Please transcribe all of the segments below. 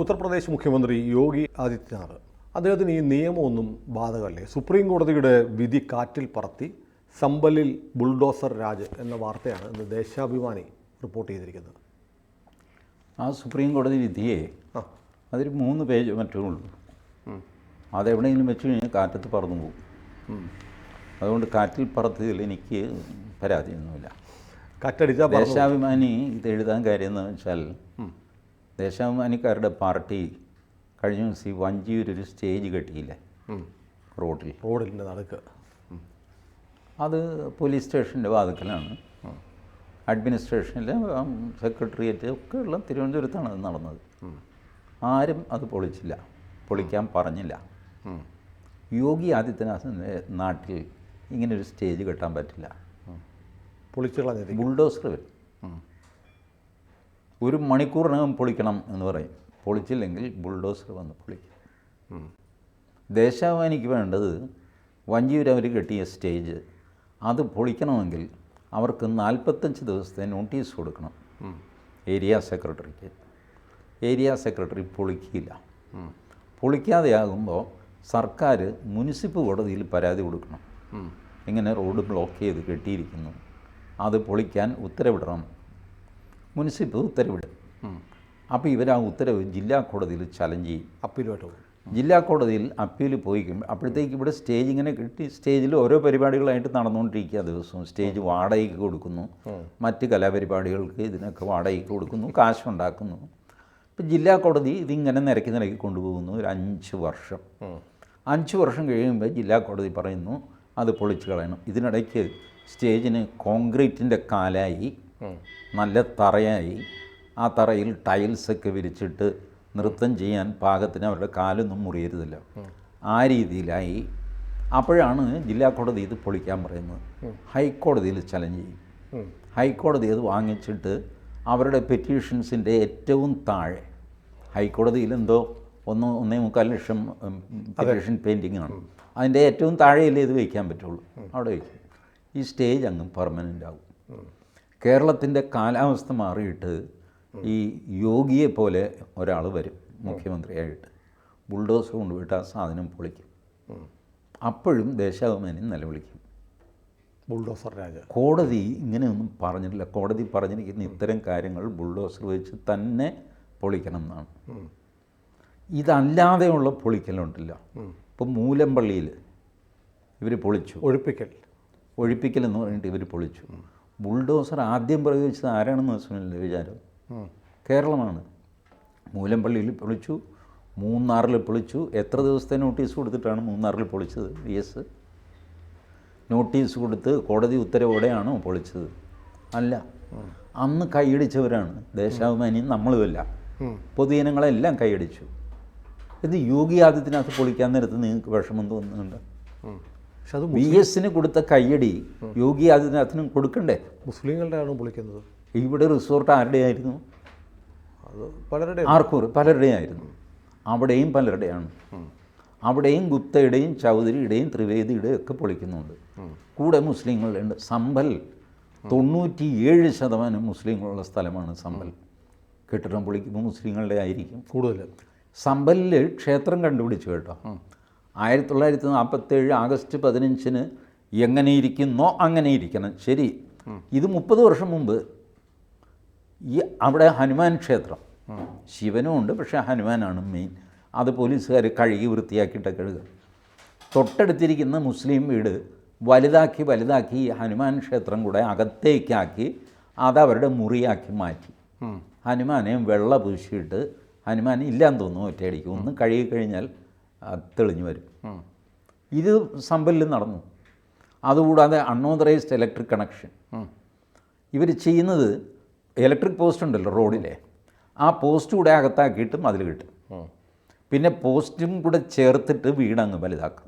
ഉത്തർപ്രദേശ് മുഖ്യമന്ത്രി യോഗി ആദിത്യനാഥ് അദ്ദേഹത്തിന് ഈ നിയമമൊന്നും ബാധകമല്ലേ? സുപ്രീം കോടതിയുടെ വിധി കാറ്റിൽ പറത്തി സമ്പലിൽ ബുൾഡോസർ രാജ് എന്ന വാർത്തയാണ് ഇന്ന് ദേശാഭിമാനി റിപ്പോർട്ട് ചെയ്തിരിക്കുന്നത്. ആ സുപ്രീം കോടതി വിധിയെ അതൊരു 3 പേജ് മറ്റേ ഉള്ളൂ. അതെവിടെയെങ്കിലും വെച്ച് കഴിഞ്ഞാൽ കാറ്റത്ത് പറന്നു പോകും. അതുകൊണ്ട് കാറ്റിൽ പറത്തിയതിൽ എനിക്ക് പരാതിയൊന്നുമില്ല. കാറ്റടിച്ചാൽ ദേശാഭിമാനി ഇത് എഴുതാൻ കാര്യം എന്ന് വെച്ചാൽ ദേശാഭിമാനിക്കാരുടെ പാർട്ടി കഴിഞ്ഞ ദിവസം ഈ വഞ്ചിയൂരൊരു സ്റ്റേജ് കെട്ടിയില്ലേ റോഡിൻ്റെ നടുക്ക്. അത് പോലീസ് സ്റ്റേഷൻ്റെ വാതിക്കലാണ്. അഡ്മിനിസ്ട്രേഷനിലെ സെക്രട്ടേറിയറ്റ് ഒക്കെ ഉള്ള തിരുവനന്തപുരത്താണ് അത് നടന്നത്. ആരും അത് പൊളിക്കാൻ പറഞ്ഞില്ല. യോഗി ആദിത്യനാഥിൻ്റെ നാട്ടിൽ ഇങ്ങനൊരു സ്റ്റേജ് കെട്ടാൻ പറ്റില്ല. ബുൾഡോസർ വരും. 1 മണിക്കൂറിനകം പൊളിക്കണം എന്ന് പറയും. പൊളിച്ചില്ലെങ്കിൽ ബുൾഡോസർ വന്ന് പൊളിക്കും. ദേശാഭിമാനിക്ക് വേണ്ടത് വഞ്ചിയൂർ അവർ കെട്ടിയ സ്റ്റേജ് അത് പൊളിക്കണമെങ്കിൽ അവർക്ക് 45 ദിവസത്തെ നോട്ടീസ് കൊടുക്കണം ഏരിയ സെക്രട്ടറിക്ക്. Area secretary പൊളിക്കില്ല. പൊളിക്കാതെയാകുമ്പോൾ സർക്കാർ മുനിസിപ്പൽ കോടതിയിൽ പരാതി കൊടുക്കണം. ഇങ്ങനെ റോഡ് ബ്ലോക്ക് ചെയ്ത് കെട്ടിയിരിക്കുന്നു, അത് പൊളിക്കാൻ ഉത്തരവിടണം. മുനിസിപ്പൽ ഉത്തരവിടും. അപ്പോൾ ഇവർ ആ ഉത്തരവ് ജില്ലാ കോടതിയിൽ ചലഞ്ച് ചെയ്യും. അപ്പീലുമായിട്ട് പോകും. ജില്ലാ കോടതിയിൽ അപ്പീൽ പോയിക്കും. അപ്പോഴത്തേക്ക് ഇവിടെ സ്റ്റേജ് ഇങ്ങനെ കിട്ടി സ്റ്റേജിൽ ഓരോ പരിപാടികളായിട്ട് നടന്നുകൊണ്ടിരിക്കുക. ദിവസവും സ്റ്റേജ് വാടകയ്ക്ക് കൊടുക്കുന്നു, മറ്റ് കലാപരിപാടികൾക്ക് ഇതിനൊക്കെ വാടകയ്ക്ക് കൊടുക്കുന്നു, കാശുണ്ടാക്കുന്നു. ഇപ്പം ജില്ലാ കോടതി ഇതിങ്ങനെ നിരക്കി കൊണ്ടുപോകുന്നു. ഒരു 5 വർഷം. 5 വർഷം കഴിയുമ്പോൾ ജില്ലാ കോടതി പറയുന്നു അത് പൊളിച്ച് കളയണം. ഇതിനിടയ്ക്ക് സ്റ്റേജിന് കോൺക്രീറ്റിൻ്റെ കാലായി, നല്ല തറയായി. ആ തറയിൽ ടൈൽസൊക്കെ വിരിച്ചിട്ട് നൃത്തം ചെയ്യാൻ പാകത്തിന് അവരുടെ കാലൊന്നും മുറിയരുതല്ലോ. ആ രീതിയിലായി. അപ്പോഴാണ് ജില്ലാ കോടതി ഇത് പൊളിക്കാൻ പറയുന്നത്. ഹൈക്കോടതിയിൽ ചലഞ്ച് ചെയ്യും. ഹൈക്കോടതി അത് വാങ്ങിച്ചിട്ട് അവരുടെ പെറ്റീഷൻസിൻ്റെ ഏറ്റവും താഴെ, ഹൈക്കോടതിയിൽ എന്തോ 1.25 ലക്ഷം പെറ്റീഷൻ പെയിൻറ്റിംഗ് ആണ്. അതിൻ്റെ ഏറ്റവും താഴെയല്ലേ ഇത് വയ്ക്കാൻ പറ്റുള്ളൂ. അവിടെ വയ്ക്കും. ഈ സ്റ്റേജ് അങ്ങ് പെർമനൻ്റ് ആകും. കേരളത്തിൻ്റെ കാലാവസ്ഥ മാറിയിട്ട് ഈ യോഗിയെ പോലെ ഒരാൾ വരും മുഖ്യമന്ത്രിയായിട്ട്. ബുൾഡോസർ കൊണ്ടുപോയിട്ട് ആ സാധനം പൊളിക്കും. അപ്പോഴും ദേശാഭിമാനി നിലവിളിക്കും. ബുൾഡോസർ രാജ. കോടതി ഇങ്ങനെയൊന്നും പറഞ്ഞിട്ടില്ല. കോടതി പറഞ്ഞിരിക്കുന്ന ഇത്തരം കാര്യങ്ങൾ ബുൾഡോസർ വെച്ച് തന്നെ പൊളിക്കണം എന്നാണ്. ഇതല്ലാതെയുള്ള പൊളിക്കലുണ്ടല്ലോ. ഇപ്പോൾ മൂലമ്പള്ളിയിൽ ഇവർ പൊളിച്ചു. ഒഴിപ്പിക്കൽ എന്ന് പറഞ്ഞിട്ട് ഇവർ പൊളിച്ചു. ബുൾഡോസർ ആദ്യം പ്രയോഗിച്ചത് ആരാണെന്ന് സുനിലിൻ്റെ വിചാരം? കേരളമാണ്. മൂലമ്പള്ളിയിൽ പൊളിച്ചു, മൂന്നാറിൽ പൊളിച്ചു. എത്ര ദിവസത്തെ നോട്ടീസ് കൊടുത്തിട്ടാണ് മൂന്നാറിൽ പൊളിച്ചത്? VS നോട്ടീസ് കൊടുത്ത് കോടതി ഉത്തരവോടെയാണോ പൊളിച്ചത്? അല്ല. അന്ന് കൈയടിച്ചവരാണ് ദേശാഭിമാനി, നമ്മളുമല്ല. പൊതുജനങ്ങളെല്ലാം കൈയടിച്ചു. ഇത് യോഗി ആദിത്യനാഥ് പൊളിക്കാൻ നേരത്ത് നിങ്ങൾക്ക് വിഷമം തോന്നുന്നുണ്ട്? പക്ഷെ അത് VSന് കൊടുത്ത കയ്യടി യോഗി ആദിത്യനാഥിനും കൊടുക്കണ്ടേ? മുസ്ലിങ്ങളുടെ ആണോ പൊളിക്കുന്നത്? ഇവിടെ റിസോർട്ട് ആരുടെയായിരുന്നു? അത് പലരുടെ, പലരുടെയായിരുന്നു. അവിടെയും പലരുടെയാണ്. അവിടെയും ഗുപ്തയുടെയും ചൗധരിയുടെയും ത്രിവേദിയുടെയും ഒക്കെ പൊളിക്കുന്നുണ്ട്. കൂടെ മുസ്ലിങ്ങളുണ്ട്. സമ്പൽ 97% മുസ്ലിങ്ങളുള്ള സ്ഥലമാണ് സമ്പൽ. കെട്ടിടം പൊളിക്കുമ്പോൾ മുസ്ലിങ്ങളുടെ ആയിരിക്കും കൂടുതൽ. സമ്പലിൽ ക്ഷേത്രം കണ്ടുപിടിച്ചു കേട്ടോ. 1947 ആഗസ്റ്റ് 15 എങ്ങനെ ഇരിക്കുന്നോ അങ്ങനെ ഇരിക്കണം. ശരി. ഇത് 30 വർഷം മുമ്പ് ഈ അവിടെ ഹനുമാൻ ക്ഷേത്രം, ശിവനും ഉണ്ട്, പക്ഷേ ഹനുമാനാണ് മെയിൻ. അത് പോലീസുകാർ കഴുകി വൃത്തിയാക്കിയിട്ടൊക്കെ കഴുകുക. തൊട്ടടുത്തിരിക്കുന്ന മുസ്ലിം വീട് വലുതാക്കി ഹനുമാൻ ക്ഷേത്രം കൂടെ അകത്തേക്കാക്കി അതവരുടെ മുറിയാക്കി മാറ്റി. ഹനുമാനെ വെള്ള പൂശിയിട്ട്, ഹനുമാൻ ഇല്ലാന്ന് തോന്നുന്നു, ഒറ്റയടിക്ക് ഒന്ന് കഴുകി കഴിഞ്ഞാൽ തെളിഞ്ഞു വരും. ഇത് സമ്പലിൽ നടന്നു. അതുകൂടാതെ അൺഓതറൈസ്ഡ് ഇലക്ട്രിക് കണക്ഷൻ ഇവർ ചെയ്യുന്നത്. ഇലക്ട്രിക് പോസ്റ്റ് ഉണ്ടല്ലോ റോഡിലെ, ആ പോസ്റ്റ് കൂടെ അകത്താക്കിയിട്ട് മതിൽ കിട്ടും. പിന്നെ പോസ്റ്റും കൂടെ ചേർത്തിട്ട് വീടങ്ങ് വലുതാക്കും.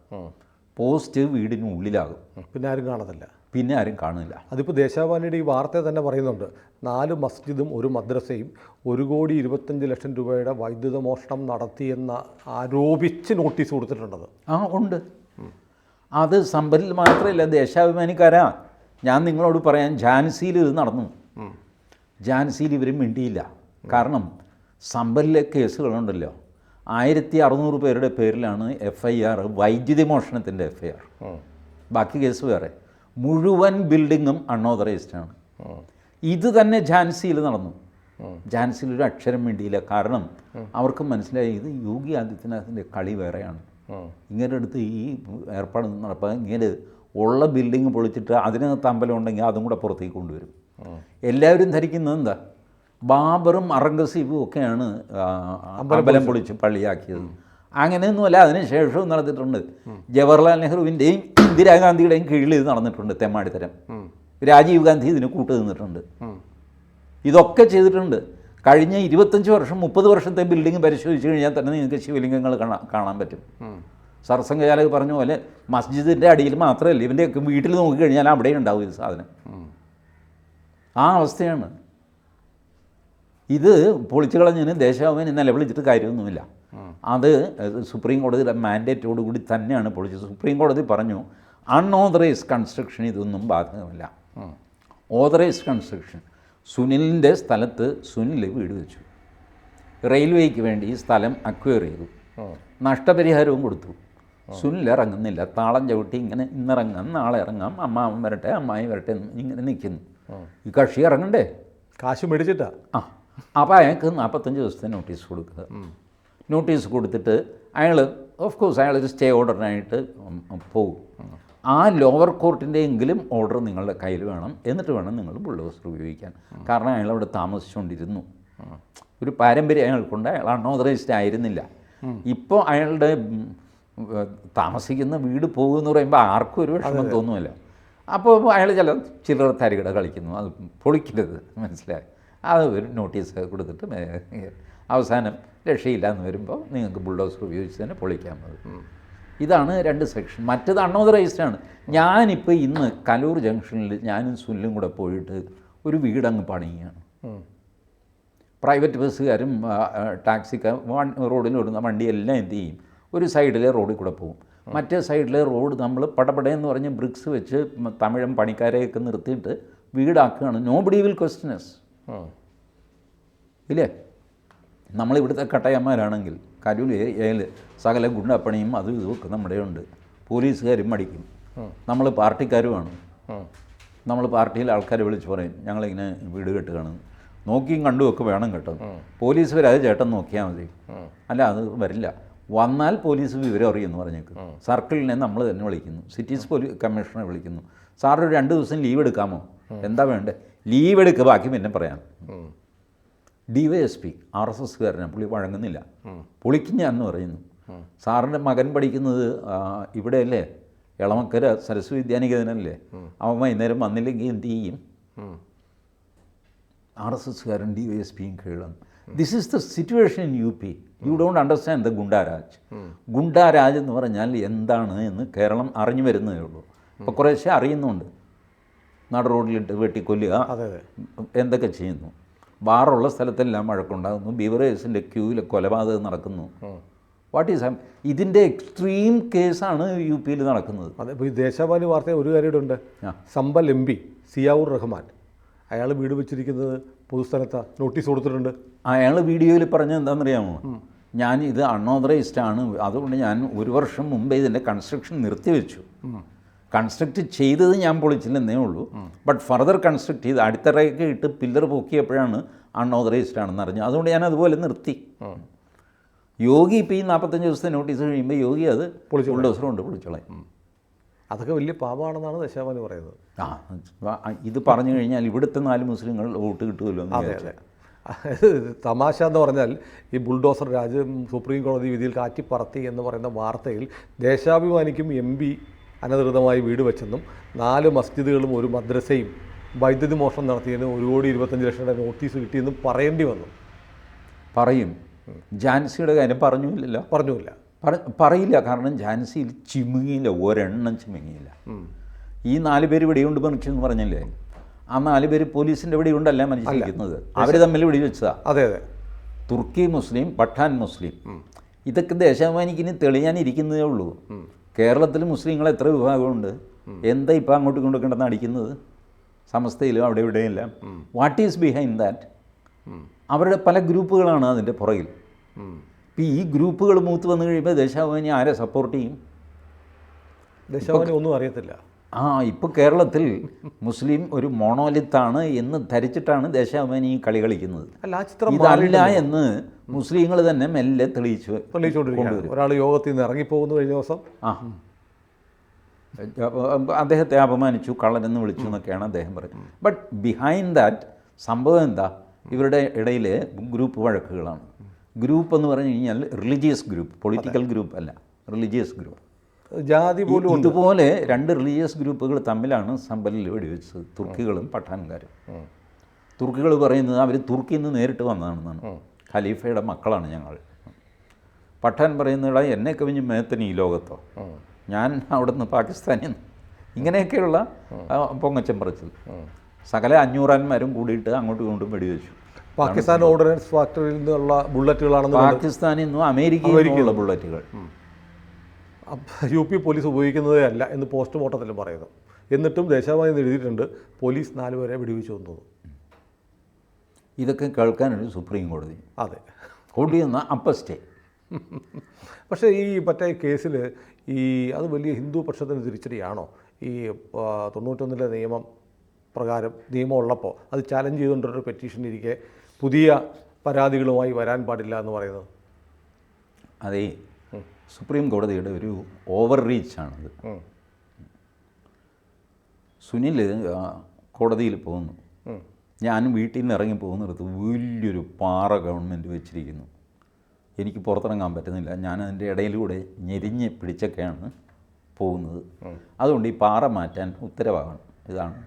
പോസ്റ്റ് വീടിനുള്ളിലാകും. പിന്നെ ആരും കാണില്ല. അതിപ്പോൾ ദേശാഭിമാനിയുടെ ഈ വാർത്ത തന്നെ പറയുന്നുണ്ട്. 4 മസ്ജിദും 1 മദ്രസയും 1,25,00,000 രൂപയുടെ വൈദ്യുത മോഷണം നടത്തിയെന്ന് ആരോപിച്ച് നോട്ടീസ് കൊടുത്തിട്ടുണ്ടത്. ഉണ്ട്. അത് സമ്പലിൽ മാത്രമല്ല, ദേശാഭിമാനിക്കാരാ. ഞാൻ നിങ്ങളോട് പറയാൻ, ഝാൻസിയിൽ ഇത് നടന്നു. ഝാൻസിയിൽ ഇവരും മിണ്ടിയില്ല. കാരണം സമ്പലിലെ കേസുകളുണ്ടല്ലോ 1600 പേരുടെ പേരിലാണ് FIR, വൈദ്യുതി മോഷണത്തിൻ്റെ FIR. ബാക്കി കേസ് വേറെ. മുഴുവൻ ബിൽഡിങ്ങും അൺഓതറൈസ്ഡാണ്. ഇത് തന്നെ ഝാൻസിയിൽ നടന്നു. ഝാൻസിയിൽ ഒരു അക്ഷരം വേണ്ടിയില്ല. കാരണം അവർക്ക് മനസ്സിലായി ഇത് യോഗി ആദിത്യനാഥിൻ്റെ കളി വേറെയാണ്. ഇങ്ങനെ എടുത്ത് ഈ ഏർപ്പാട് നടപ്പാൻ ഇങ്ങനെ ഉള്ള ബിൽഡിങ് പൊളിച്ചിട്ട് അതിനകത്ത് അമ്പലം ഉണ്ടെങ്കിൽ അതും കൂടെ പുറത്തേക്ക് കൊണ്ടുവരും. എല്ലാവരും ധരിക്കുന്നത് എന്താ, ബാബറും ഔറംഗസീബും ഒക്കെയാണ് അമ്പലം പൊളിച്ച് പള്ളിയാക്കിയത്. അങ്ങനെയൊന്നുമല്ല. അതിന് ശേഷവും നടന്നിട്ടുണ്ട്. ജവഹർലാൽ നെഹ്റുവിൻ്റെയും ഇന്ദിരാഗാന്ധിയുടെയും കീഴിൽ ഇത് നടന്നിട്ടുണ്ട്. തെമ്മാടിത്തരം. രാജീവ് ഗാന്ധി ഇതിന് കൂട്ടു നിന്നിട്ടുണ്ട്. ഇതൊക്കെ ചെയ്തിട്ടുണ്ട്. കഴിഞ്ഞ 25 വർഷം 30 വർഷത്തെ ബിൽഡിംഗ് പരിശോധിച്ച് കഴിഞ്ഞാൽ തന്നെ നിങ്ങൾക്ക് ശിവലിംഗങ്ങൾ കാണാൻ പറ്റും. സർസംഘചാലക് പറഞ്ഞ പോലെ മസ്ജിദിൻ്റെ അടിയിൽ മാത്രമല്ല, ഇവൻ്റെയൊക്കെ വീട്ടിൽ നോക്കിക്കഴിഞ്ഞാൽ അവിടെ ഉണ്ടാവും ഇത് സാധനം. ആ അവസ്ഥയാണ്. ഇത് പൊളിച്ചു കളഞ്ഞതിന് ദേശാഭിമാനി നിലവിളിച്ചിട്ട് കാര്യമൊന്നുമില്ല. അത് സുപ്രീം കോടതിയുടെ മാൻഡേറ്റോടുകൂടി തന്നെയാണ് പൊളിച്ചത്. സുപ്രീം കോടതി പറഞ്ഞു അൺഓതറൈസ്ഡ് കൺസ്ട്രക്ഷൻ ഇതൊന്നും ബാധകമല്ല. ഓതറൈസ്ഡ് കൺസ്ട്രക്ഷൻ, സുനിലിൻ്റെ സ്ഥലത്ത് സുനിൽ വീട് വെച്ചു, റെയിൽവേക്ക് വേണ്ടി ഈ സ്ഥലം അക്വയർ ചെയ്തു, നഷ്ടപരിഹാരവും കൊടുത്തു. സുനിൽ ഇറങ്ങുന്നില്ല, താളം ചവിട്ടി ഇങ്ങനെ ഇന്നിറങ്ങാം നാളെ ഇറങ്ങാം, അമ്മാവൻ വരട്ടെ അമ്മായി വരട്ടെ ഇങ്ങനെ നിൽക്കുന്നു. ഈ കക്ഷി ഇറങ്ങണ്ടേ, കാശ് മേടിച്ചിട്ടാ. അപ്പോൾ അയാൾക്ക് 45 ദിവസത്തെ നോട്ടീസ് കൊടുക്കുക. നോട്ടീസ് കൊടുത്തിട്ട് അയാൾ ഓഫ് കോഴ്സ് അയാളൊരു സ്റ്റേ ഓർഡറിനായിട്ട് പോകും. ആ ലോവർ കോർട്ടിൻ്റെ എങ്കിലും ഓർഡർ നിങ്ങളുടെ കയ്യിൽ വേണം, എന്നിട്ട് വേണം നിങ്ങൾ ബുൾഡോസർ ഉപയോഗിക്കാൻ. കാരണം അയാൾ അവിടെ താമസിച്ചുകൊണ്ടിരുന്നു. ഒരു പാരമ്പര്യം അയാൾക്കുണ്ട്. അയാൾ അൺഓതറൈസ്ഡ് ആയിരുന്നില്ല. ഇപ്പോൾ അയാളുടെ താമസിക്കുന്ന വീട് പോകുമെന്ന് പറയുമ്പോൾ ആർക്കും ഒരു വിഷമം തോന്നുമല്ല. അപ്പോൾ അയാൾ ചിലർ തരികിട കളിക്കുന്നു, അത് പൊളിക്കരുത്, മനസ്സിലായി. അത് ഒരു നോട്ടീസ് കൊടുത്തിട്ട് അവസാനം രക്ഷയില്ല എന്ന് വരുമ്പോൾ നിങ്ങൾക്ക് ബുൾഡോസർ ഉപയോഗിച്ച് തന്നെ പൊളിക്കാൻ മതി. ഇതാണ് 2 സെക്ഷൻ. മറ്റത് അൺഓതറൈസ്ഡാണ്. ഞാനിപ്പോൾ ഇന്ന് കലൂർ ജംഗ്ഷനിൽ ഞാനും സുനിലും കൂടെ പോയിട്ട് ഒരു വീടങ്ങ് പണിയുകയാണ്. പ്രൈവറ്റ് ബസ്സുകാരും ടാക്സിക്കാർ റോഡിൽ ഓടുന്ന വണ്ടിയെല്ലാം എന്ത് ചെയ്യും, ഒരു സൈഡിലെ റോഡിൽ കൂടെ പോകും. മറ്റേ സൈഡിലെ റോഡ് നമ്മൾ പടപടയെന്ന് പറഞ്ഞ് ബ്രിക്സ് വെച്ച് തമിഴൻ പണിക്കാരെയൊക്കെ നിർത്തിയിട്ട് വീടാക്കുകയാണ്. Nobody will question us. ഇല്ലേ? നമ്മളിവിടുത്തെ കട്ടയന്മാരാണെങ്കിൽ കരൂർ ഏരിയയിൽ സകല ഗുണ്ടപ്പണിയും അതും ഇതുമൊക്കെ നമ്മുടെ ഉണ്ട്. പോലീസുകാരും മടിക്കും. നമ്മൾ പാർട്ടിക്കാരുമാണ്. നമ്മൾ പാർട്ടിയിലെ ആൾക്കാരെ വിളിച്ച് പറയും ഞങ്ങളിങ്ങനെ വീട് കെട്ടുകയാണ്, നോക്കിയും കണ്ടുമൊക്കെ വേണം കേട്ടോ. പോലീസ് വരാതെ ചേട്ടൻ നോക്കിയാൽ മതി, അല്ല അത് വരില്ല. വന്നാൽ പോലീസ് വിവരം അറിയുമെന്ന് പറഞ്ഞേക്ക്. സർക്കിളിനെ നമ്മൾ തന്നെ വിളിക്കുന്നു, സിറ്റീസ് പോലീസ് കമ്മീഷണറെ വിളിക്കുന്നു. സാർ ഒരു 2 ദിവസം ലീവ് എടുക്കാമോ? എന്താ വേണ്ടേ? ലീവ് എടുക്കുക, ബാക്കി പിന്നെ പറയാം. DYSP RSSകാരനാണ്, പുള്ളി വഴങ്ങുന്നില്ല. പുള്ളിക്ക് ഞാൻ എന്ന് പറയുന്നു. സാറിൻ്റെ മകൻ പഠിക്കുന്നത് ഇവിടെയല്ലേ, എളമക്കര സരസ്വതി വിദ്യാനികേതനല്ലേ? അവൻ വൈകുന്നേരം വന്നില്ലെങ്കിൽ എന്ത് ചെയ്യും? RSSകാരൻ DYSPയും കീഴാണ്. This is the situation in UP. You don't understand the goonda raj. ഗുണ്ടാരാജ് എന്ന് പറഞ്ഞാൽ എന്താണ് എന്ന് കേരളം അറിഞ്ഞു വരുന്നതേ ഉള്ളൂ. അപ്പോൾ കുറേശ്ശെ അറിയുന്നുണ്ട്. നട റോഡിലിട്ട് വെട്ടിക്കൊല്ലുക, എന്തൊക്കെ ചെയ്യുന്നു. ബാറുള്ള സ്ഥലത്തെല്ലാം വഴക്കുണ്ടാകുന്നു. ബീവറേജിൻ്റെ ക്യൂവിൽ കൊലപാതകം നടക്കുന്നു. വാട്ട് ഈസ് ഇതിൻ്റെ എക്സ്ട്രീം കേസാണ് UP നടക്കുന്നത്. അതെ. ഇപ്പോൾ ഈ ദേശാഭിമാനി വാർത്ത ഒരു കാര്യം ഉണ്ട്. സമ്പൽ MP സിയാവുർ റഹ്മാൻ അയാൾ വീട് വെച്ചിരിക്കുന്നത് പൊതുസ്ഥലത്ത് നോട്ടീസ് കൊടുത്തിട്ടുണ്ട്. അയാൾ വീഡിയോയിൽ പറഞ്ഞത് എന്താണെന്നറിയാമോ? ഞാൻ ഇത് അൺഓതറൈസ്ഡ് ആണ്, അതുകൊണ്ട് ഞാൻ 1 വർഷം മുമ്പേ ഇതിൻ്റെ കൺസ്ട്രക്ഷൻ നിർത്തിവെച്ചു. കൺസ്ട്രക്റ്റ് ചെയ്തത് ഞാൻ പൊളിച്ചില്ലെന്നേ ഉള്ളൂ, ബട്ട് ഫർദർ കൺസ്ട്രക്റ്റ് ചെയ്ത് അടിത്തറയൊക്കെ ഇട്ട് പില്ലർ പൊക്കിയപ്പോഴാണ് അൺഓതറൈസ്ഡ് ആണെന്ന് അറിഞ്ഞു. അതുകൊണ്ട് ഞാൻ അതുപോലെ നിർത്തി. യോഗി ഇപ്പോൾ ഈ 45 ദിവസത്തെ നോട്ടീസ് കഴിയുമ്പോൾ യോഗി അത് ബുൾഡോസർ കൊണ്ട് പൊളിച്ചോളാം. അതൊക്കെ വലിയ പാപമാണെന്നാണ് ദേശാഭിമാനി പറയുന്നത്. ഇത് പറഞ്ഞു കഴിഞ്ഞാൽ ഇവിടുത്തെ 4 മുസ്ലിങ്ങൾ വോട്ട് കിട്ടുമല്ലോ. അതെ അതെ. തമാശ എന്ന് പറഞ്ഞാൽ ഈ ബുൾഡോസർ രാജ് സുപ്രീം കോടതി വിധിയിൽ കാറ്റിപ്പറത്തി എന്ന് പറയുന്ന വാർത്തയിൽ ദേശാഭിമാനിക്കും MP അനധികൃതമായി വീട് വെച്ചെന്നും 4 മസ്ജിദുകളും 1 മദ്രസയും വൈദ്യുതി മോഷണം നടത്തിയതിന് 1,25,00,000 രൂപ നോട്ടീസ് കിട്ടിയെന്നും പറയേണ്ടി വന്നു. പറയും. ഝാൻസിയുടെ കാര്യം പറഞ്ഞില്ലല്ലോ. പറഞ്ഞില്ല, പറയില്ല. കാരണം ഝാൻസിയിൽ ചിമുങ്ങിയില്ല, ഒരെണ്ണം ചിമുങ്ങിയില്ല. ഈ 4 പേര് വെടിയുണ്ട് മനുഷ്യൻ പറഞ്ഞല്ലേ, ആ 4 പേര് പോലീസിൻ്റെ വെടിയുണ്ടല്ല മനുഷ്യരിക്കുന്നത്, അവർ തമ്മിൽ വെടിവെച്ചതാണ്. അതെ അതെ. തുർക്കി മുസ്ലിം, പഠാൻ മുസ്ലിം, ഇതൊക്കെ ദേശാഭിമാനിക്കിന് തെളിയാനിരിക്കുന്നതേ ഉള്ളൂ. കേരളത്തിൽ മുസ്ലിങ്ങൾ എത്ര വിഭാഗമുണ്ട്? എന്താ ഇപ്പം അങ്ങോട്ട് കൊണ്ടുകിടന്ന് അടിക്കുന്നത്? സമസ്തയിലും അവിടെ ഇവിടെയെല്ലാം. What is behind that? അവരുടെ പല ഗ്രൂപ്പുകളാണ് അതിൻ്റെ പുറകിൽ. ഇപ്പോൾ ഈ ഗ്രൂപ്പുകൾ മൂത്ത് വന്നു കഴിയുമ്പോൾ ദേശാഭിമാനി ആരെ സപ്പോർട്ട് ചെയ്യും? ദേശാഭിമാനി ഒന്നും അറിയത്തില്ല. ഇപ്പോൾ കേരളത്തിൽ മുസ്ലിം ഒരു മോണോലിത്താണ് എന്ന് ധരിച്ചിട്ടാണ് ദേശാഭിമാനി ഈ കളി കളിക്കുന്നത്. അല്ല, ആ ചിത്രം ഇതല്ല എന്ന് മുസ്ലിങ്ങൾ തന്നെ മെല്ലെ തെളിയിച്ചുകൊണ്ടിരിക്കുകയാണ്. ഒരാൾ യോഗത്തിൽ നിന്ന് ഇറങ്ങിപ്പോകുന്നു കഴിഞ്ഞ ദിവസം. അദ്ദേഹത്തെ അപമാനിച്ചു, കള്ളനെന്ന് വിളിച്ചു എന്നൊക്കെയാണ് അദ്ദേഹം പറയുന്നത്. ബട്ട് ബിഹൈൻഡ് ദാറ്റ് സംഭവം എന്താ? ഇവരുടെ ഇടയിൽ ഗ്രൂപ്പ് വഴക്കുകളാണ്. ഗ്രൂപ്പ് എന്ന് പറഞ്ഞു കഴിഞ്ഞാൽ റിലീജിയസ് ഗ്രൂപ്പ്, പൊളിറ്റിക്കൽ ഗ്രൂപ്പ് അല്ല, റിലീജിയസ് ഗ്രൂപ്പ്. ജാതി പോലും ഇതുപോലെ രണ്ട് റിലീജിയസ് ഗ്രൂപ്പുകൾ തമ്മിലാണ് സമ്പലിൽ വെടിവെച്ചത്, തുർക്കികളും പഠാൻകാരും. തുർക്കികൾ പറയുന്നത് അവർ തുർക്കിയിൽ നിന്ന് നേരിട്ട് വന്നതാണെന്നാണ്, ഖലീഫയുടെ മക്കളാണ് ഞങ്ങൾ. പഠാൻ പറയുന്നതാ എന്നെ കവിഞ്ഞ് മേത്തനി ഈ ലോകത്തോ, ഞാൻ അവിടെ നിന്ന് പാകിസ്ഥാനിൽ നിന്ന്, ഇങ്ങനെയൊക്കെയുള്ള പൊങ്ങച്ചം പറച്ചിൽ. സകല 500 കൂടിയിട്ട് അങ്ങോട്ടും ഇങ്ങോട്ടും വെടിവെച്ചു. പാകിസ്ഥാൻ ഓർഡിനൻസ് ഫാക്ടറിയിൽ നിന്നുള്ള ബുള്ളറ്റുകളാണെന്ന്, പാകിസ്ഥാനിൽ നിന്നും അമേരിക്കയിലുള്ള ബുള്ളറ്റുകൾ UP പോലീസ് ഉപയോഗിക്കുന്നതേ അല്ല എന്ന് പോസ്റ്റ്മോർട്ടത്തിലും പറയുന്നു. എന്നിട്ടും ദേശാഭിമാനി എഴുതിയിട്ടുണ്ട് പോലീസ് 4 പേരെ വെടിവെച്ചു വന്നത്. ഇതൊക്കെ കേൾക്കാനൊരു സുപ്രീം കോടതി. അതെ, കോടതി എന്ന അപ്പർ സ്റ്റേ. പക്ഷേ ഈ മറ്റേ കേസിൽ അത് വലിയ ഹിന്ദു പക്ഷത്തിന് തിരിച്ചടിയാണോ? ഈ 91 നിയമം പ്രകാരം നിയമം ഉള്ളപ്പോൾ അത് ചാലഞ്ച് ചെയ്തുകൊണ്ടൊരു പെറ്റീഷൻ ഇരിക്കെ പുതിയ പരാതികളുമായി വരാൻ പാടില്ല എന്ന് പറയുന്നത്. അതേ, സുപ്രീം കോടതിയുടെ ഒരു ഓവർ റീച്ചാണത്. സുനിൽ കോടതിയിൽ പോകുന്നു, ഞാൻ വീട്ടിൽ നിന്ന് ഇറങ്ങി പോകുന്നിടത്ത് വലിയൊരു പാറ ഗവൺമെൻറ് വെച്ചിരിക്കുന്നു. എനിക്ക് പുറത്തിറങ്ങാൻ പറ്റുന്നില്ല, ഞാൻ അതിൻ്റെ ഇടയിലൂടെ ഞെരിഞ്ഞ് പിടിച്ചൊക്കെയാണ് പോകുന്നത്. അതുകൊണ്ട് ഈ പാറ മാറ്റാൻ ഉത്തരവാകണം. ഇതാണ്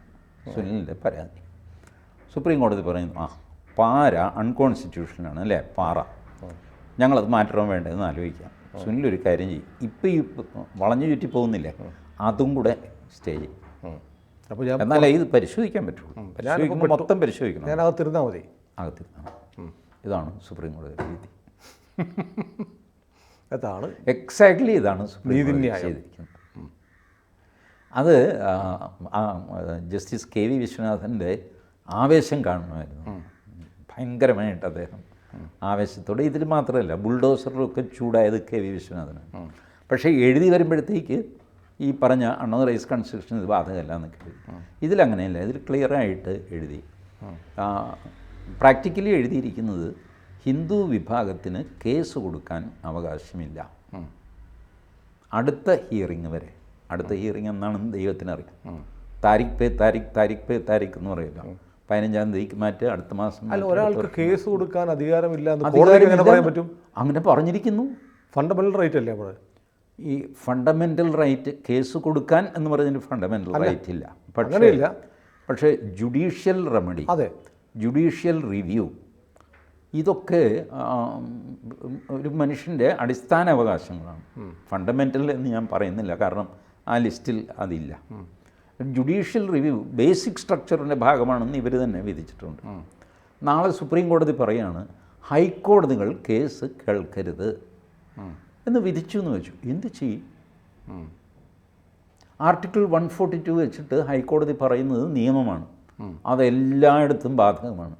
സുനിലിൻ്റെ പരാതി. സുപ്രീം കോടതി പറയുന്നു, പാറ അൺകോൺസ്റ്റിറ്റ്യൂഷനാണ് അല്ലേ, പാറ, ഞങ്ങളത് മാറ്റണോ വേണ്ടതെന്ന് ആലോചിക്കാം. സുനിലൊരു കാര്യം ചെയ്യും, ഇപ്പം ഈ വളഞ്ഞു ചുറ്റി പോകുന്നില്ലേ, അതും കൂടെ സ്റ്റേ ചെയ്യും. അപ്പോൾ എന്നാലേ ഇത് പരിശോധിക്കാൻ പറ്റുള്ളൂ. മൊത്തം പരിശോധിക്കണം. ഞാൻ അകത്തിരുന്നാൽ മതി. അകത്തിരുന്നാൽ ഇതാണ് സുപ്രീം കോടതിയുടെ രീതി. അതാണ് എക്സാക്ട്ലി ഇതാണ് സുപ്രീം കോടതി ചെയ്തിരിക്കുന്നത്. അത് ജസ്റ്റിസ് KV വിശ്വനാഥൻ്റെ ആവേശം കാണുമായിരുന്നു. ഭയങ്കരമായിട്ട് അദ്ദേഹം ആവേശത്തോടെ. ഇതിൽ മാത്രമല്ല, ബുൾഡോസറിലൊക്കെ ചൂടായത് KV വിശ്വനാഥനാണ്. പക്ഷേ എഴുതി വരുമ്പോഴത്തേക്ക് ഈ പറഞ്ഞ അൺഓതറൈസ്ഡ് കൺസ്ട്രക്ഷൻ ഇത് ബാധകമല്ല എന്നൊക്കെ എഴുതി. ഇതിലങ്ങനെയല്ല, ഇതിൽ ക്ലിയറായിട്ട് എഴുതി. പ്രാക്ടിക്കലി എഴുതിയിരിക്കുന്നത് ഹിന്ദു വിഭാഗത്തിന് കേസ് കൊടുക്കാൻ അവകാശമില്ല അടുത്ത ഹിയറിങ് വരെ. അടുത്ത ഹിയറിങ് എന്നാണെന്ന് ദൈവത്തിനറിയാം. താരിഖ് പേ താരിഖ് എന്ന് പറയില്ല. 15-ാം തീയതിക്ക് മാറ്റുക, അടുത്ത മാസം. അല്ല, ഒരാൾക്ക് കേസ് കൊടുക്കാൻ അധികാരമില്ല എന്ന് പറയാൻ പറ്റും. അങ്ങനെ പറഞ്ഞിരിക്കുന്നു. ഫണ്ടമെൻ്റൽ റൈറ്റ് അല്ലേ നമ്മൾ ഈ ഫണ്ടമെൻ്റൽ റൈറ്റ്, കേസ് കൊടുക്കാൻ എന്ന് പറയുന്നതിന് ഫണ്ടമെൻ്റൽ റൈറ്റ് ഇല്ല. പക്ഷേ ജുഡീഷ്യൽ റെമഡി, അതെ, ജുഡീഷ്യൽ റിവ്യൂ, ഇതൊക്കെ ഒരു മനുഷ്യൻ്റെ അടിസ്ഥാന അവകാശങ്ങളാണ്. ഫണ്ടമെൻ്റൽ എന്ന് ഞാൻ പറയുന്നില്ല, കാരണം ആ ലിസ്റ്റിൽ അതില്ല. ജുഡീഷ്യൽ റിവ്യൂ ബേസിക് സ്ട്രക്ചറിൻ്റെ ഭാഗമാണെന്ന് ഇവർ തന്നെ വിധിച്ചിട്ടുണ്ട്. നാളെ സുപ്രീം കോടതി പറയാണ് ഹൈക്കോടതികൾ കേസ് കേൾക്കരുത് എന്ന് വിധിച്ചു എന്ന് വെച്ചു. എന്ത് ചെയ്യും? ആർട്ടിക്കിൾ 142 വെച്ചിട്ട് ഹൈക്കോടതി പറയുന്നത് നിയമമാണ്, അതെല്ലായിടത്തും ബാധകമാണ്.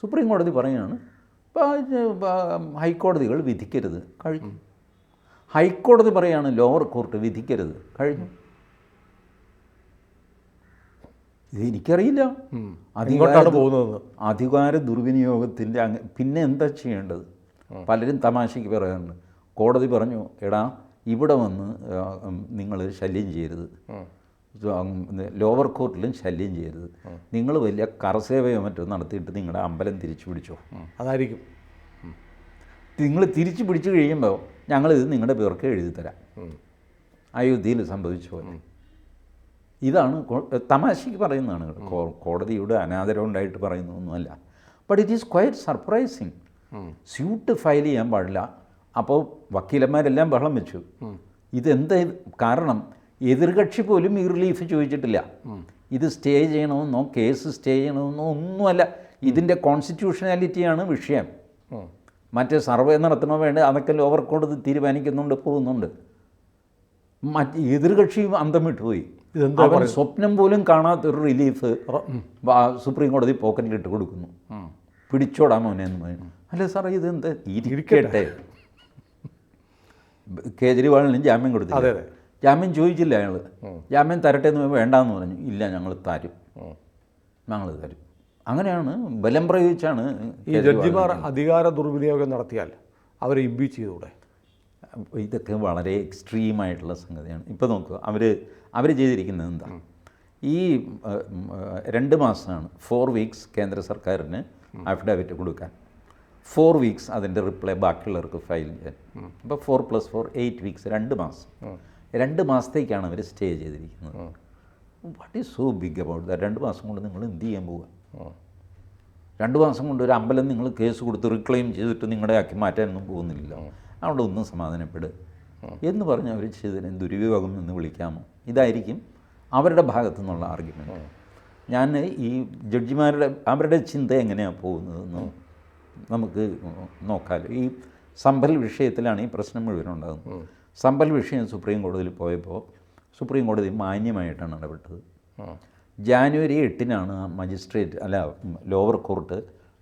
സുപ്രീം കോടതി പറയുകയാണ് ഹൈക്കോടതികൾ വിധിക്കരുത്, കഴിഞ്ഞു. ഹൈക്കോടതി പറയുകയാണ് ലോവർ കോർട്ട് വിധിക്കരുത്, കഴിഞ്ഞു. ഇതെനിക്കറിയില്ല അധികാര ദുർവിനിയോഗത്തിൻ്റെ. പിന്നെ എന്താ ചെയ്യേണ്ടത്? പലരും തമാശയ്ക്ക് പറയാറുണ്ട്, കോടതി പറഞ്ഞു എടാ ഇവിടെ വന്ന് നിങ്ങൾ ശല്യം ചെയ്യരുത്, ലോവർ കോർട്ടിലും ശല്യം ചെയ്യരുത്, നിങ്ങൾ വലിയ കറസേവയോ മറ്റോ നടത്തിയിട്ട് നിങ്ങളുടെ അമ്പലം തിരിച്ചു പിടിച്ചോ. അതായിരിക്കും. നിങ്ങൾ തിരിച്ചു പിടിച്ചു കഴിയുമ്പോൾ ഞങ്ങളിത് നിങ്ങളുടെ പേർക്ക് എഴുതി തരാം. അയോധ്യയിൽ സംഭവിച്ചു പോലെ. ഇതാണ് തമാശയ്ക്ക് പറയുന്നതാണ്. കോടതിയുടെ അനാദരം ഉണ്ടായിട്ട് പറയുന്നതൊന്നുമല്ല. But it is quite surprising. Suit file ചെയ്യാൻ പാടില്ല. അപ്പോൾ വക്കീലന്മാരെല്ലാം ബഹളം വെച്ചു. ഇതെന്താ കാരണം? എതിർകക്ഷി പോലും ഈ റിലീഫ് ചോദിച്ചിട്ടില്ല. ഇത് സ്റ്റേ ചെയ്യണമെന്നോ കേസ് സ്റ്റേ ചെയ്യണമെന്നോ ഒന്നുമല്ല. ഇതിൻ്റെ കോൺസ്റ്റിറ്റ്യൂഷനാലിറ്റിയാണ് വിഷയം. മറ്റേ സർവേ നടത്തണോ വേണ്ട അതൊക്കെ ലോവർ കോടതി തീരുമാനിക്കുന്നുണ്ട്, പോകുന്നുണ്ട്. എതിർകക്ഷിയും അന്തം വിട്ടുപോയി. അവൻ സ്വപ്നം പോലും കാണാത്തൊരു റിലീഫ് സുപ്രീം കോടതി പോക്കറ്റിലിട്ട് കൊടുക്കുന്നു. പിടിച്ചോടാൻ മോനെ എന്ന് പറഞ്ഞു. അല്ല സാറേ ഇതെന്താ ഇരിക്കട്ടെ. കേജ്രിവാളിന് ജാമ്യം കൊടുത്തില്ല. ജാമ്യം ചോദിച്ചില്ല അയാൾ. ജാമ്യം തരട്ടെ എന്ന് വേണ്ടാന്ന് പറഞ്ഞു. ഇല്ല ഞങ്ങൾ തരും. അങ്ങനെയാണ് ബലം പ്രയോഗിച്ചാണ്. ഈ ജഡ്ജിമാർ അധികാര ദുർവിനിയോഗം നടത്തിയാൽ അവരെ ഇംപീച്ച് ചെയ്തുകൂടെ? ഇതൊക്കെ വളരെ എക്സ്ട്രീമായിട്ടുള്ള സംഗതിയാണ്. ഇപ്പോൾ നോക്കുക, അവർ ചെയ്തിരിക്കുന്നത് എന്താ, ഈ 2 മാസമാണ് 4 വീക്സ് കേന്ദ്ര സർക്കാരിന് അഫിഡാവിറ്റ് കൊടുക്കാൻ, 4 വീക്സ് അതിൻ്റെ റിപ്ലൈ ബാക്കിയുള്ളവർക്ക് ഫയൽ ചെയ്യാൻ. അപ്പോൾ 4+4 8 വീക്സ്, 2 മാസം. 2 മാസത്തേക്കാണ് അവർ സ്റ്റേ ചെയ്തിരിക്കുന്നത്. What is so big about that? 2 മാസം കൊണ്ട് നിങ്ങൾ എന്ത് ചെയ്യാൻ പോവുക? 2 മാസം കൊണ്ട് ഒരു അമ്പലം നിങ്ങൾ കേസ് കൊടുത്ത് റിക്ലെയിം ചെയ്തിട്ട് നിങ്ങളുടെ ആക്കി മാറ്റാനൊന്നും പോകുന്നില്ല. അവിടെ ഒന്നും സമാധാനപ്പെടുക എന്ന് പറഞ്ഞ് അവർ ചെയ്തതിനെ ദുരുപയോഗം എന്ന് വിളിക്കാമോ? ഇതായിരിക്കും അവരുടെ ഭാഗത്തു നിന്നുള്ള ആർഗ്യുമെൻറ്റ്. ഞാൻ ഈ അവരുടെ ചിന്ത എങ്ങനെയാണ് പോകുന്നതെന്ന് നമുക്ക് നോക്കാമല്ലോ. ഈ സമ്പൽ വിഷയത്തിലാണ് ഈ പ്രശ്നം മുഴുവൻ ഉണ്ടാകുന്നത്. സമ്പൽ വിഷയം സുപ്രീം കോടതിയിൽ പോയപ്പോൾ സുപ്രീം കോടതി മാന്യമായിട്ടാണ് ഇടപെട്ടത്. ജാനുവരി 8-നാണ് ലോവർ കോർട്ട്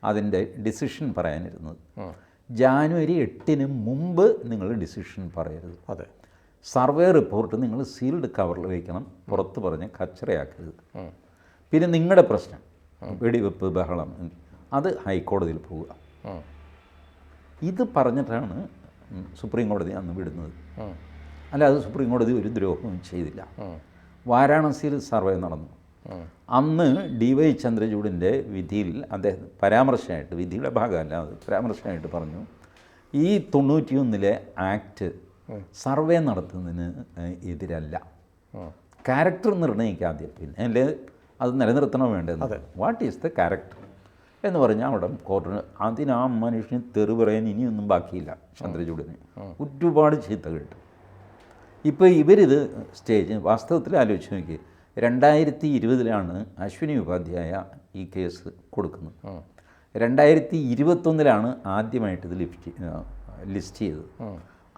അതിൻ്റെ ഡിസിഷൻ പറയാനിരുന്നത്. ജാനുവരി 8-ന് മുമ്പ് നിങ്ങൾ ഡിസിഷൻ പറയരുത്. അതെ. സർവേ റിപ്പോർട്ട് നിങ്ങൾ സീൽഡ് കവറിൽ വയ്ക്കണം, പുറത്ത് പറഞ്ഞ് കച്ചറയാക്കരുത്. പിന്നെ നിങ്ങളുടെ പ്രശ്നം വെടിവെപ്പ് ബഹളം അത് ഹൈക്കോടതിയിൽ പോവുക. ഇത് പറഞ്ഞിട്ടാണ് സുപ്രീം കോടതി അന്ന് വിടുന്നത്. അല്ലാതെ സുപ്രീം കോടതി ഒരു ദ്രോഹവും ചെയ്തില്ല. വാരാണസിയിൽ സർവേ നടന്നു. അന്ന് DY ചന്ദ്രചൂഡിൻ്റെ വിധിയിൽ അദ്ദേഹം പരാമർശമായിട്ട്, വിധിയുടെ ഭാഗമല്ല അത്, പരാമർശമായിട്ട് പറഞ്ഞു ഈ 91-ലെ ആക്ട് സർവേ നടത്തുന്നതിന് എതിരല്ല. ക്യാരക്ടർ നിർണ്ണയിക്കാതെ പിന്നെ അല്ലേ അത് നിലനിർത്തണോ വേണ്ടത്, വാട്ട് ഈസ് ദ ക്യാരക്ടർ എന്ന് പറഞ്ഞാൽ അവിടെ കോർട്ടിന് അതിന് ആ മനുഷ്യന് തെറി പറയാൻ ഇനിയൊന്നും ബാക്കിയില്ല. ചന്ദ്രചൂഡിന് ഒരുപാട് ചീത്ത കേട്ടു. ഇപ്പോൾ ഇവരിത് വാസ്തവത്തിൽ ആലോചിച്ച് നോക്കി, 2020-ലാണ് അശ്വിനി ഉപാധ്യായ ഈ കേസ് കൊടുക്കുന്നത്. 2021-ലാണ് ആദ്യമായിട്ട് ഇത് ലിസ്റ്റ് ചെയ്തത്.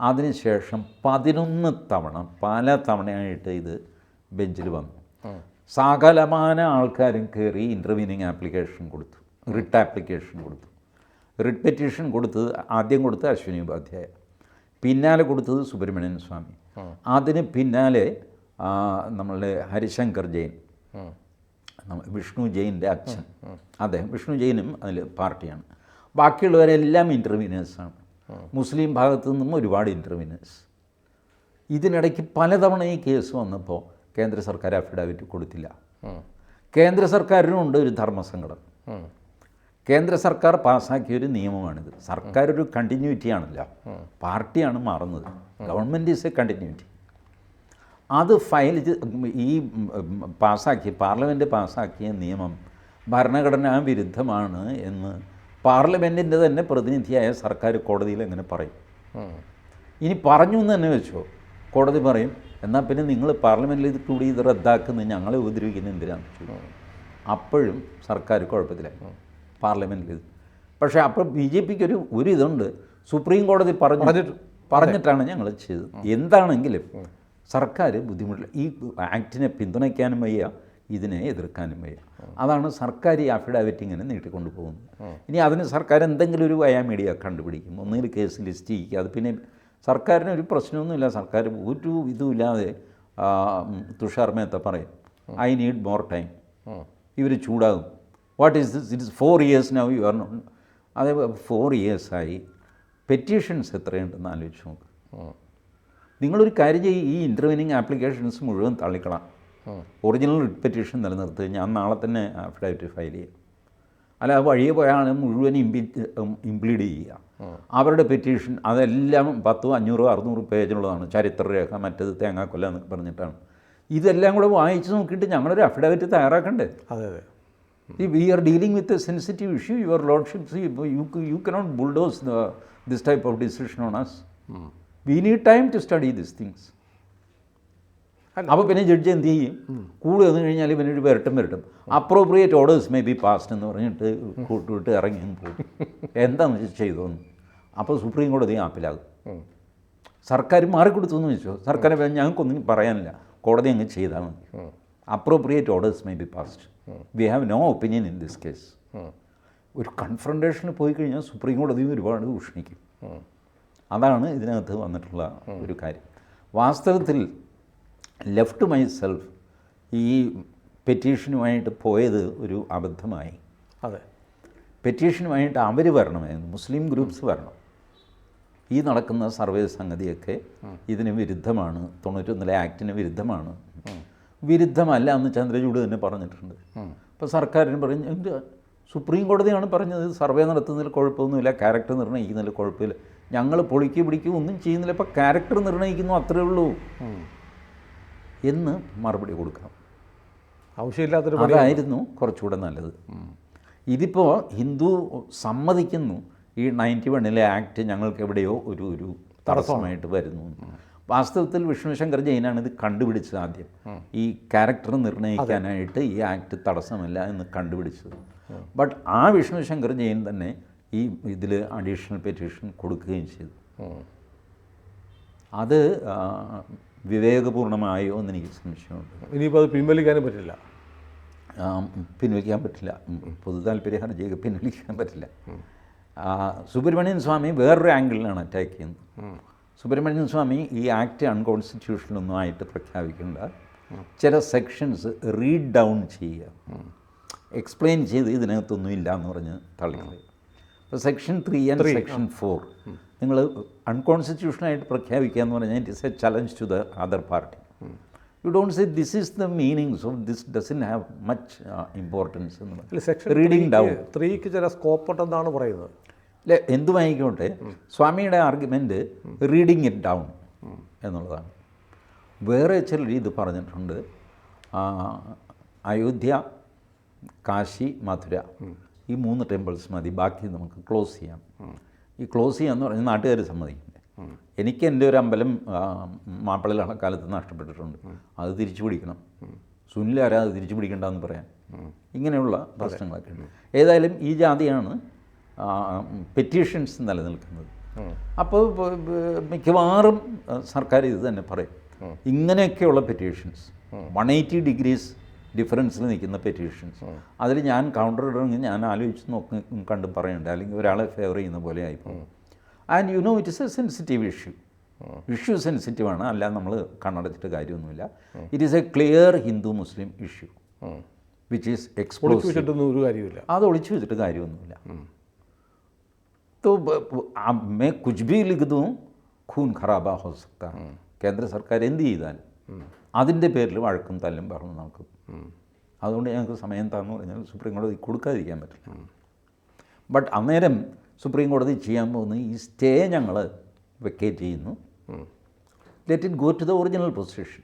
അതിനുശേഷം 11 തവണ പല തവണയായിട്ട് ഇത് ബെഞ്ചിൽ വന്നു. സകലമാന ആൾക്കാരും കയറി ഇൻ്റർവീനിങ് ആപ്ലിക്കേഷൻ കൊടുത്തു, റിട്ട് ആപ്ലിക്കേഷൻ കൊടുത്തു. റിട്ട് പെറ്റീഷൻ ആദ്യം കൊടുത്തത് അശ്വിനി ഉപാധ്യായ, പിന്നാലെ കൊടുത്തത് സുബ്രഹ്മണ്യൻ സ്വാമി, അതിന് പിന്നാലെ നമ്മളുടെ ഹരിശങ്കർ ജെയിൻ, വിഷ്ണു ജെയിൻ്റെ അച്ഛൻ, അദ്ദേഹം വിഷ്ണു ജെയിനും അതിൽ പാർട്ടിയാണ്. ബാക്കിയുള്ളവരെല്ലാം ഇൻ്റർവീനേഴ്സാണ്. മുസ്ലിം ഭാഗത്തു നിന്നും ഒരുപാട് ഇൻ്റർവീനേഴ്സ്. ഇതിനിടയ്ക്ക് പലതവണ ഈ കേസ് വന്നപ്പോൾ കേന്ദ്ര സർക്കാർ അഫിഡാവിറ്റ് കൊടുത്തില്ല. കേന്ദ്ര സർക്കാരിനുമുണ്ട് ഒരു ധർമ്മസങ്കടം. കേന്ദ്ര സർക്കാർ പാസ്സാക്കിയൊരു നിയമമാണിത്. സർക്കാർ ഒരു കണ്ടിന്യൂറ്റി ആണല്ലോ, പാർട്ടിയാണ് മാറുന്നത്. Government is A continuity. അത് ഈ പാർലമെൻറ്റ് പാസ്സാക്കിയ നിയമം ഭരണഘടനാ വിരുദ്ധമാണ് എന്ന് പാർലമെൻറ്റിൻ്റെ തന്നെ പ്രതിനിധിയായ സർക്കാർ കോടതിയിൽ എങ്ങനെ പറയും? ഇനി പറഞ്ഞു എന്ന് തന്നെ വെച്ചോ, കോടതി പറയും എന്നാൽ പിന്നെ നിങ്ങൾ പാർലമെൻറ്റിൽ ഇത് കൂടി ഇത് റദ്ദാക്കുന്നത് ഞങ്ങളെ ഉപദ്രവിക്കുന്ന എന്തിനാണെന്ന് ചോദിക്കും. അപ്പോഴും സർക്കാർ കുഴപ്പത്തില്ല പാർലമെൻറ്റിൽ. പക്ഷേ അപ്പോൾ BJPക്ക് ഒരു ഇതുണ്ട്, സുപ്രീം കോടതി പറഞ്ഞിട്ടാണ് ഞങ്ങൾ ചെയ്തത്. എന്താണെങ്കിലും സർക്കാർ ബുദ്ധിമുട്ടില്ല. ഈ ആക്ടിനെ പിന്തുണയ്ക്കാനും വയ്യ, ഇതിനെ എതിർക്കാനും വയ്യ. അതാണ് സർക്കാർ ഈ അഫിഡാവിറ്റ് ഇങ്ങനെ നീട്ടിക്കൊണ്ട് പോകുന്നത്. ഇനി അതിന് സർക്കാർ എന്തെങ്കിലും ഒരു മീഡിയ കണ്ടുപിടിക്കും, ഒന്നുകിൽ കേസ് ലിസ്റ്റ് ചെയ്യിക്കുക. അത് പിന്നെ സർക്കാരിന് ഒരു പ്രശ്നമൊന്നുമില്ല. സർക്കാർ ഒരു ഇതുമില്ലാതെ തുഷാർ മേത്ത പറയും ഐ നീഡ് മോർ ടൈം. ഇവർ ചൂടാകും. What is this? It is 4 years now you are not. അതേ 4 yearsആയി പെറ്റീഷൻസ് എത്രയുണ്ടെന്ന് ആലോചിച്ച് നോക്ക്. നിങ്ങളൊരു കാര്യം ചെയ്യും, ഈ ഇൻ്റർവീനിങ് ആപ്ലിക്കേഷൻസ് മുഴുവൻ തള്ളിക്കളാം, ഒറിജിനൽ റിട്ട് പെറ്റീഷൻ നിലനിർത്തുക. ഞാൻ നാളെ തന്നെ അഫിഡാവിറ്റ് ഫയൽ ചെയ്യും. അല്ല വഴിയെ പോയാണ് മുഴുവൻ ഇംപ്ലീഡ് ചെയ്യുക. അവരുടെ പെറ്റീഷൻ അതെല്ലാം 10, 500, 600 പേജുള്ളതാണ്. ചരിത്രരേഖ, മറ്റേത് തേങ്ങാക്കൊല്ല എന്നൊക്കെ പറഞ്ഞിട്ടാണ്. ഇതെല്ലാം കൂടെ വായിച്ച് നോക്കിയിട്ട് ഞങ്ങളൊരു അഫിഡാവിറ്റ് തയ്യാറാക്കണ്ടേ? അതെ. We are dealing with a sensitive issue. Your Lordship, you cannot bulldoze this type of decision on us. We need time to study these things. അപ്പോൾ പിന്നെ ജഡ്ജി എന്ത് ചെയ്യും? കൂടി വന്നു കഴിഞ്ഞാൽ ഇവനൊരു വരട്ടും appropriate orders may be passed എന്ന് പറഞ്ഞിട്ട് കൂട്ടുവിട്ട് ഇറങ്ങി പോകും. എന്താണെന്ന് ചെയ്തോന്ന്. അപ്പോൾ സുപ്രീം കോടതി ആപ്പിലാകും. സർക്കാർ മാറിക്കൊടുത്തു എന്ന് വെച്ചോ, സർക്കാർ ഞങ്ങൾക്കൊന്നും പറയാനില്ല, കോടതി അങ്ങ് ചെയ്താൽ മതി. Appropriate orders may be passed. We have no opinion in this case. ഒരു കൺഫ്രണ്ടേഷന് പോയി കഴിഞ്ഞാൽ സുപ്രീം കോടതിയും ഒരുപാട് ഉഷ്ണിക്കും. അതാണ് ഇതിനകത്ത് വന്നിട്ടുള്ള ഒരു കാര്യം. വാസ്തവത്തിൽ ലെഫ്റ്റ് മൈ സെൽഫ് ഈ പെറ്റീഷനുമായിട്ട് പോയത് ഒരു അബദ്ധമായി. അതെ, പെറ്റീഷനുമായിട്ട് അവർ വരണമായിരുന്നു, മുസ്ലിം ഗ്രൂപ്പ്സ് വരണം. ഈ നടക്കുന്ന സർവേ സംഗതിയൊക്കെ ഇതിന് വിരുദ്ധമാണ്, 91 ആക്ടിന് വിരുദ്ധമാണ്. വിരുദ്ധമല്ല എന്ന് ചന്ദ്രചൂഡ് തന്നെ പറഞ്ഞിട്ടുണ്ട്. അപ്പോൾ സർക്കാരിന് പറഞ്ഞു, എന്ത് സുപ്രീം കോടതിയാണ് പറഞ്ഞത് സർവേ നടത്തുന്നതിൽ കുഴപ്പമൊന്നുമില്ല, ക്യാരക്ടർ നിർണ്ണയിക്കുന്നതിൽ കുഴപ്പമില്ല, ഞങ്ങൾ പൊളിക്ക് പിടിക്കും ഒന്നും ചെയ്യുന്നില്ല, ഇപ്പോൾ ക്യാരക്ടർ നിർണ്ണയിക്കുന്നു അത്രേ ഉള്ളൂ എന്ന് മറുപടി കൊടുക്കണം. ആവശ്യമില്ലാത്തൊരു അതായിരുന്നു കുറച്ചുകൂടെ നല്ലത്. ഇതിപ്പോൾ ഹിന്ദു സമ്മതിക്കുന്നു ഈ 91 ആക്ട് ഞങ്ങൾക്ക് എവിടെയോ ഒരു തടസ്സമായിട്ട് വരുന്നു. വാസ്തവത്തിൽ വിഷ്ണു ശങ്കർ ജെയിനാണ് ഇത് കണ്ടുപിടിച്ചത് ആദ്യം. ഈ ക്യാരക്ടർ നിർണ്ണയിക്കാനായിട്ട് ഈ ആക്ട് തടസ്സമല്ല എന്ന് കണ്ടുപിടിച്ചത്. ബട്ട് ആ വിഷ്ണു ശങ്കർ ജെയിൻ തന്നെ ഈ ഇതിൽ അഡീഷണൽ പെറ്റീഷൻ കൊടുക്കുകയും ചെയ്തു. അത് വിവേകപൂർണമായോ എന്ന് എനിക്ക് സംശയമുണ്ട്. ഇനിയിപ്പോൾ അത് പിൻവലിക്കാനും പറ്റില്ല. പിൻവലിക്കാൻ പറ്റില്ല, പൊതു താല്പര്യ ഹർജിയൊക്കെ പിൻവലിക്കാൻ പറ്റില്ല. സുബ്രഹ്മണ്യൻ സ്വാമി വേറൊരു ആംഗിളിലാണ് അറ്റാക്ക് ചെയ്യുന്നത്. സുബ്രഹ്മണ്യൻ സ്വാമി ഈ ആക്ട് അൺകോൺസ്റ്റിറ്റ്യൂഷണലൊന്നും ആയിട്ട് പ്രഖ്യാപിക്കേണ്ട, ചില സെക്ഷൻസ് റീഡ് ഡൗൺ ചെയ്യുക, എക്സ്പ്ലെയിൻ ചെയ്ത് ഇതിനകത്തൊന്നും ഇല്ല എന്ന് പറഞ്ഞ് തള്ളിക്കളയും. അപ്പോൾ സെക്ഷൻ 3 ആൻഡ് സെക്ഷൻ 4 നിങ്ങൾ അൺകോൺസ്റ്റിറ്റ്യൂഷനായിട്ട് പ്രഖ്യാപിക്കുക എന്ന് പറഞ്ഞാൽ it is a challenge to the other party. You don't say this is the meaning, so this doesn't have much importance എന്ന്. സെക്ഷൻ റീഡിങ് ഡൗൺ 3ക്ക് ചില സ്കോപ്പ് ഉണ്ടെന്നാണ് പറയുന്നത്. അല്ലേ, എന്തുമായിക്കോട്ടെ, സ്വാമിയുടെ ആർഗ്യുമെൻറ്റ് റീഡിങ് ഇറ്റ് ഡൗൺ എന്നുള്ളതാണ്. വേറെ ചിലർ ഇത് പറഞ്ഞിട്ടുണ്ട്, അയോധ്യ, കാശി, മധുര ഈ 3 ടെമ്പിൾസ് മതി, ബാക്കി നമുക്ക് ക്ലോസ് ചെയ്യാം. ഈ ക്ലോസ് ചെയ്യാന്ന് പറഞ്ഞാൽ നാട്ടുകാർ സമ്മതിക്കില്ല. എനിക്ക് എൻ്റെ ഒരു അമ്പലം മാപ്പിളയിലാണ് കാലത്ത് നഷ്ടപ്പെട്ടിട്ടുണ്ട്, അത് തിരിച്ചു പിടിക്കണം, സുനിലാരാ അത് തിരിച്ചു പിടിക്കേണ്ടെന്ന് പറയാൻ, ഇങ്ങനെയുള്ള പ്രശ്നങ്ങളൊക്കെ ഉണ്ട്. ഏതായാലും ഈ ജാതിയാണ് പെറ്റീഷൻസ് നിലനിൽക്കുന്നത്. അപ്പോൾ മിക്കവാറും സർക്കാർ ഇത് തന്നെ പറയും, ഇങ്ങനെയൊക്കെയുള്ള പെറ്റീഷൻസ് 180 ഡിഗ്രീസ് ഡിഫറൻസിൽ നിൽക്കുന്ന പെറ്റീഷൻസ്, അതിൽ ഞാൻ കൗണ്ടർ ഇടണമെങ്കിൽ ഞാൻ ആലോചിച്ച് നോക്കി കണ്ടും പറയണ്ട, അല്ലെങ്കിൽ ഒരാളെ ഫേവർ ചെയ്യുന്ന പോലെ ആയിപ്പോകും. And you know it is a sensitive issue സെൻസിറ്റീവാണ്, അല്ല നമ്മൾ കണ്ണടച്ചിട്ട് കാര്യമൊന്നുമില്ല. It is a clear Hindu Muslim issue which is explosive. ഒരു കാര്യമില്ല, അത് ഒളിച്ചു വെച്ചിട്ട് കാര്യമൊന്നുമില്ല. तो मैं कुछ भी लिख दूँ खून खराबा हो सकता है. കേന്ദ്ര സർക്കാർ എന്ത് ചെയ്താൽ അതിൻ്റെ പേരിൽ വഴക്കും തല്ലും പറഞ്ഞു നമുക്ക്. അതുകൊണ്ട് ഞങ്ങൾക്ക് സമയം തന്നു പറഞ്ഞാൽ സുപ്രീം കോടതി കൊടുക്കാതിരിക്കാൻ പറ്റില്ല. ബട്ട് അന്നേരം സുപ്രീം കോടതി ചെയ്യാൻ പോകുന്ന ഈ സ്റ്റേ ഞങ്ങൾ വെക്കേറ്റ് ചെയ്യുന്നു, let it go to the original position.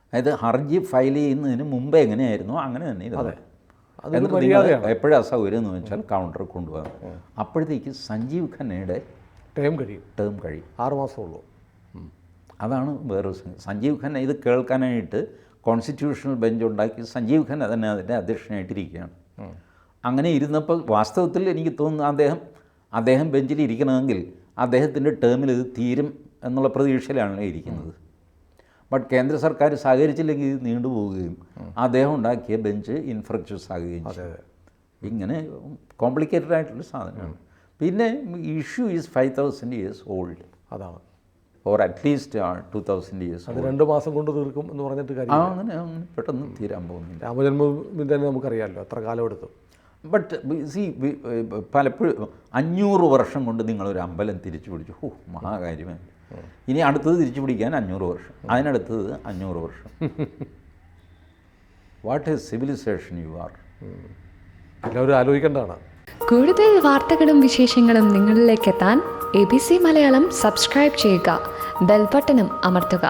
അതായത് ഹർജി ഫയൽ ചെയ്യുന്നതിന് മുമ്പേ എങ്ങനെയായിരുന്നോ അങ്ങനെ തന്നെ ഇരുന്നത്. എപ്പോഴും അസൗകര്യം എന്ന് വെച്ചാൽ കൗണ്ടർ കൊണ്ടുപോകാം. അപ്പോഴത്തേക്ക് സഞ്ജീവ് ഖന്നയുടെ ടേം കഴിയും 6 മാസമുള്ളൂ. അതാണ് വേറൊരു സംഗതി. സഞ്ജീവ് ഖന്ന ഇത് കേൾക്കാനായിട്ട് കോൺസ്റ്റിറ്റ്യൂഷണൽ ബെഞ്ച് ഉണ്ടാക്കി സഞ്ജീവ് ഖന്ന തന്നെ അതിൻ്റെ അധ്യക്ഷനായിട്ടിരിക്കുകയാണ്. അങ്ങനെ ഇരുന്നപ്പോൾ വാസ്തവത്തിൽ എനിക്ക് തോന്നുന്നു അദ്ദേഹം ബെഞ്ചിൽ ഇരിക്കണമെങ്കിൽ അദ്ദേഹത്തിൻ്റെ ടേമിൽ ഇത് തീരും എന്നുള്ള പ്രതീക്ഷയിലാണല്ലോ ഇരിക്കുന്നത്. ബട്ട് കേന്ദ്ര സർക്കാർ സഹകരിച്ചില്ലെങ്കിൽ ഇത് നീണ്ടുപോവുകയും അദ്ദേഹം ഉണ്ടാക്കിയ ബെഞ്ച് ഇൻഫ്രക്ച്വസ് ആകുകയും ചെയ്യും. ഇങ്ങനെ കോംപ്ലിക്കേറ്റഡ് ആയിട്ടുള്ള സാധനമാണ്. പിന്നെ ഇഷ്യൂ ഈസ് 5000 years ഓൾഡ്. അതാണ്, ഓർ അറ്റ്ലീസ്റ്റ് 2000 years. അത് 2 മാസം കൊണ്ട് തീർക്കും എന്ന് പറഞ്ഞിട്ട് കാര്യം. അങ്ങനെ പെട്ടെന്ന് തീരാൻ പോകുന്നില്ല. രാമജന്മഭൂമി തന്നെ നമുക്കറിയാമല്ലോ എത്ര കാലം എടുത്തു. ബട്ട് സി പലപ്പോഴും 500 വർഷം കൊണ്ട് നിങ്ങളൊരു അമ്പലം തിരിച്ചു പിടിച്ചു, മഹാകാര്യമായി. ഇനി അടുത്തത് തിരിച്ചു പിടിക്കാൻ 500 വർഷം, അതിനടുത്തത് 500 വർഷം. What a civilization you are. എല്ലാവരും ആലോചിക്കേണ്ടതാണ്. കൂടുതൽ വാർത്തകളും വിശേഷങ്ങളും നിങ്ങളിലേക്ക് എത്താൻ ABC മലയാളം സബ്സ്ക്രൈബ് ചെയ്യുക, ബെൽ ബട്ടണും അമർത്തുക.